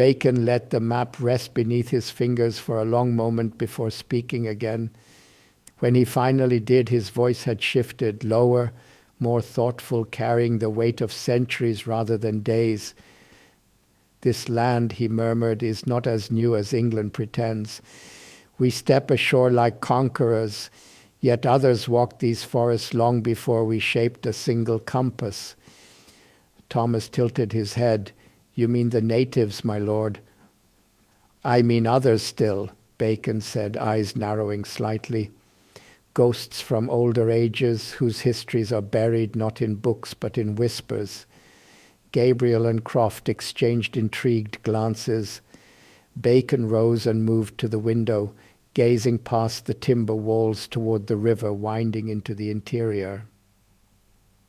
Bacon let the map rest beneath his fingers for a long moment before speaking again. When he finally did, his voice had shifted, lower, more thoughtful, carrying the weight of centuries rather than days. This land, he murmured, is not as new as England pretends. We step ashore like conquerors, yet others walked these forests long before we shaped a single compass. Thomas tilted his head. You mean the natives, my lord? I mean others still, Bacon said, eyes narrowing slightly. Ghosts from older ages whose histories are buried not in books but in whispers. Gabriel and Croft exchanged intrigued glances. Bacon rose and moved to the window, gazing past the timber walls toward the river winding into the interior.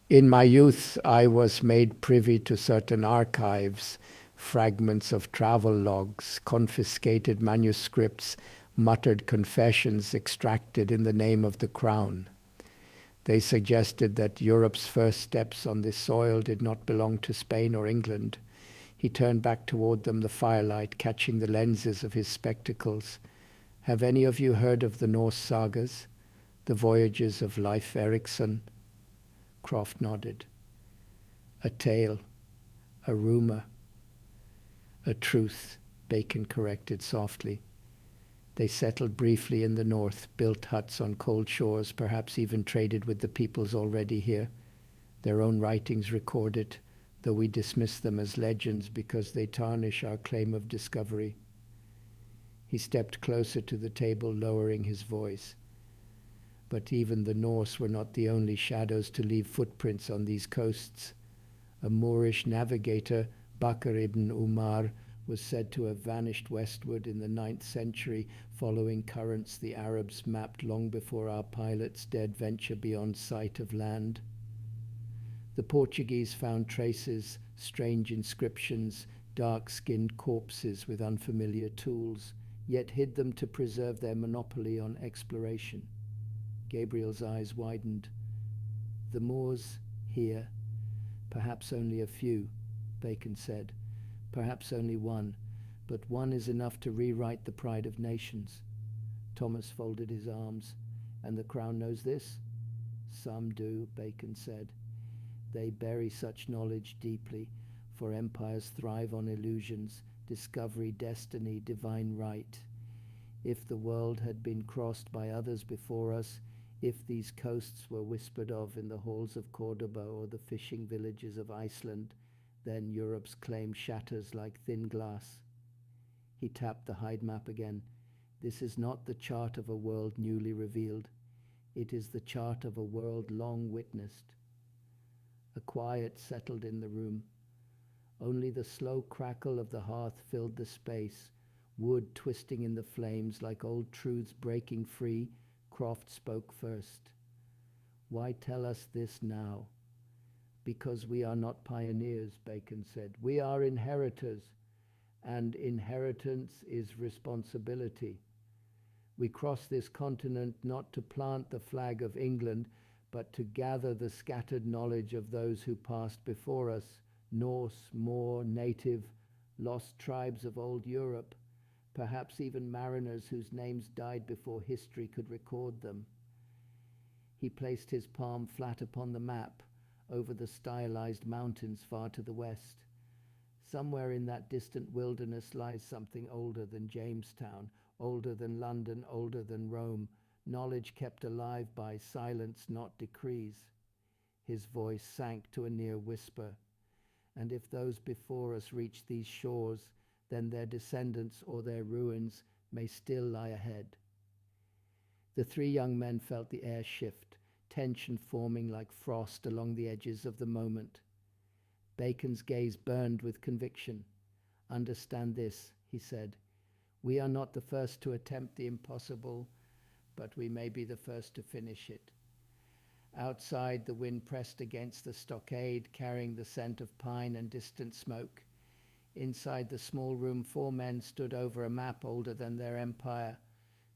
In my youth, I was made privy to certain archives, fragments of travel logs, confiscated manuscripts, muttered confessions extracted in the name of the crown. They suggested that Europe's first steps on this soil did not belong to Spain or England. He turned back toward them, the firelight catching the lenses of his spectacles. Have any of you heard of the Norse sagas? The voyages of Leif Erikson? Croft nodded. A tale, a rumor, a truth, Bacon corrected softly. They settled briefly in the north, built huts on cold shores, perhaps even traded with the peoples already here. Their own writings record it, though we dismiss them as legends because they tarnish our claim of discovery. He stepped closer to the table, lowering his voice. But even the Norse were not the only shadows to leave footprints on these coasts. A Moorish navigator, Bakr ibn Umar, was said to have vanished westward in the 9th century, following currents the Arabs mapped long before our pilots dared venture beyond sight of land. The Portuguese found traces, strange inscriptions, dark-skinned corpses with unfamiliar tools, yet hid them to preserve their monopoly on exploration. Gabriel's eyes widened. The Moors here, perhaps only a few, Bacon said. Perhaps only one, but one is enough to rewrite the pride of nations. Thomas folded his arms. And the Crown knows this? Some do, Bacon said. They bury such knowledge deeply, for empires thrive on illusions, discovery, destiny, divine right. If the world had been crossed by others before us, if these coasts were whispered of in the halls of Cordoba or the fishing villages of Iceland, then Europe's claim shatters like thin glass. He tapped the hide map again. This is not the chart of a world newly revealed. It is the chart of a world long witnessed. A quiet settled in the room. Only the slow crackle of the hearth filled the space, wood twisting in the flames like old truths breaking free. Croft spoke first. Why tell us this now? Because we are not pioneers, Bacon said. We are inheritors, and inheritance is responsibility. We cross this continent not to plant the flag of England, but to gather the scattered knowledge of those who passed before us, Norse, Moor, native, lost tribes of old Europe, perhaps even mariners whose names died before history could record them. He placed his palm flat upon the map, over the stylized mountains far to the west. Somewhere in that distant wilderness lies something older than Jamestown, older than London, older than Rome, knowledge kept alive by silence, not decrees. His voice sank to a near whisper. And if those before us reach these shores, then their descendants or their ruins may still lie ahead. The three young men felt the air shift, tension forming like frost along the edges of the moment. Bacon's gaze burned with conviction. Understand this, he said. We are not the first to attempt the impossible, but we may be the first to finish it. Outside, the wind pressed against the stockade, carrying the scent of pine and distant smoke. Inside the small room, 4 men stood over a map older than their empire,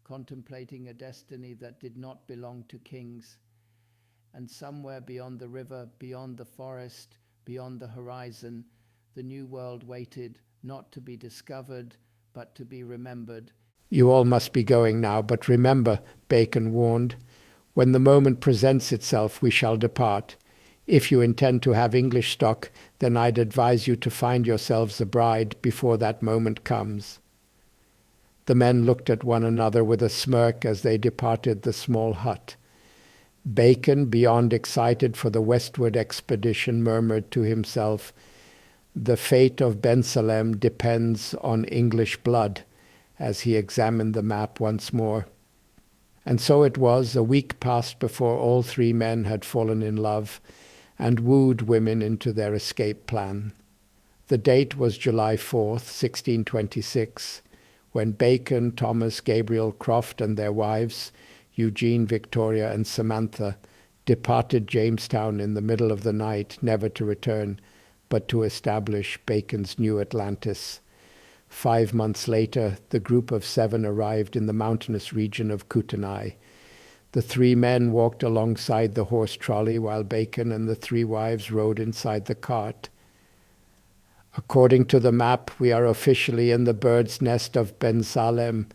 contemplating a destiny that did not belong to kings. And somewhere beyond the river, beyond the forest, beyond the horizon, the new world waited, not to be discovered, but to be remembered. You all must be going now, but remember, Bacon warned, when the moment presents itself, we shall depart. If you intend to have English stock, then I'd advise you to find yourselves a bride before that moment comes. The men looked at one another with a smirk as they departed the small hut. Bacon, beyond excited for the westward expedition, murmured to himself, "The fate of Bensalem depends on English blood," as he examined the map once more. And so it was, a week passed before all three men had fallen in love and wooed women into their escape plan. The date was July 4th, 1626, when Bacon, Thomas, Gabriel, Croft, and their wives, Eugene, Victoria, and Samantha, departed Jamestown in the middle of the night, never to return, but to establish Bacon's new Atlantis. 5 months later, the group of 7 arrived in the mountainous region of Kootenai. The 3 men walked alongside the horse trolley while Bacon and the 3 wives rode inside the cart. According to the map, we are officially in the bird's nest of Bensalem.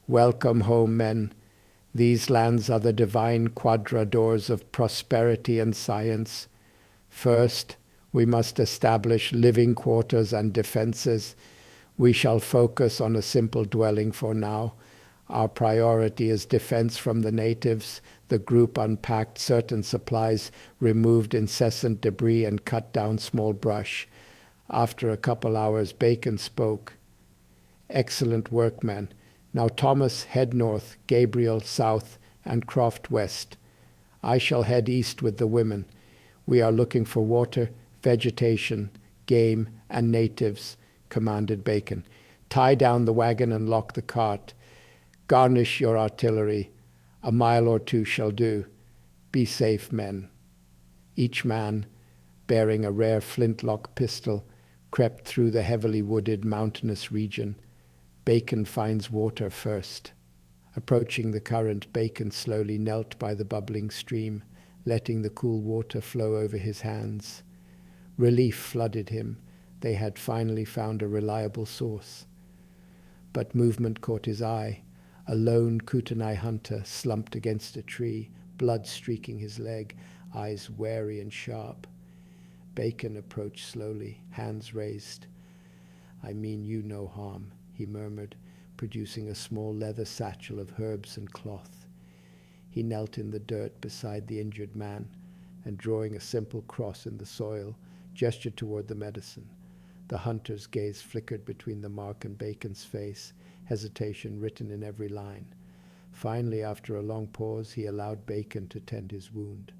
Welcome home, men. These lands are the divine quadradors of prosperity and science. First, we must establish living quarters and defenses. We shall focus on a simple dwelling for now. Our priority is defense from the natives. The group unpacked certain supplies, removed incessant debris, and cut down small brush. After a couple hours, Bacon spoke. "Excellent work, men. Now Thomas, head north, Gabriel south, and Croft west. I shall head east with the women. We are looking for water, vegetation, game, and natives," commanded Bacon. "Tie down the wagon and lock the cart. Garnish your artillery. A mile or 2 shall do. Be safe, men." Each man, bearing a rare flintlock pistol, crept through the heavily wooded mountainous region. Bacon finds water first. Approaching the current, Bacon slowly knelt by the bubbling stream, letting the cool water flow over his hands. Relief flooded him. They had finally found a reliable source. But movement caught his eye. A lone Kootenai hunter slumped against a tree, blood streaking his leg, eyes wary and sharp. Bacon approached slowly, hands raised. "I mean you no harm," he murmured, producing a small leather satchel of herbs and cloth. He knelt in the dirt beside the injured man, and drawing a simple cross in the soil, gestured toward the medicine. The hunter's gaze flickered between the mark and Bacon's face, hesitation written in every line. Finally, after a long pause, he allowed Bacon to tend his wound.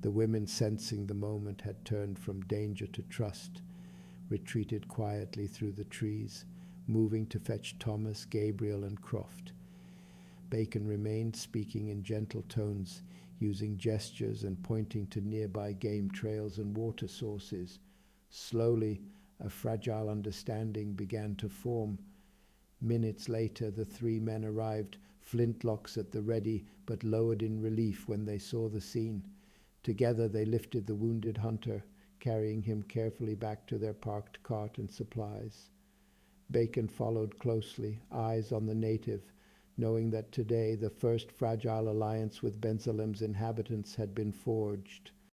The women, sensing the moment had turned from danger to trust, retreated quietly through the trees, moving to fetch Thomas, Gabriel, and Croft. Bacon remained, speaking in gentle tones, using gestures and pointing to nearby game trails and water sources. Slowly, a fragile understanding began to form. Minutes later, the 3 men arrived, flintlocks at the ready, but lowered in relief when they saw the scene. Together they lifted the wounded hunter, carrying him carefully back to their parked cart and supplies. Bacon followed closely, eyes on the native, knowing that today the first fragile alliance with Bensalem's inhabitants had been forged.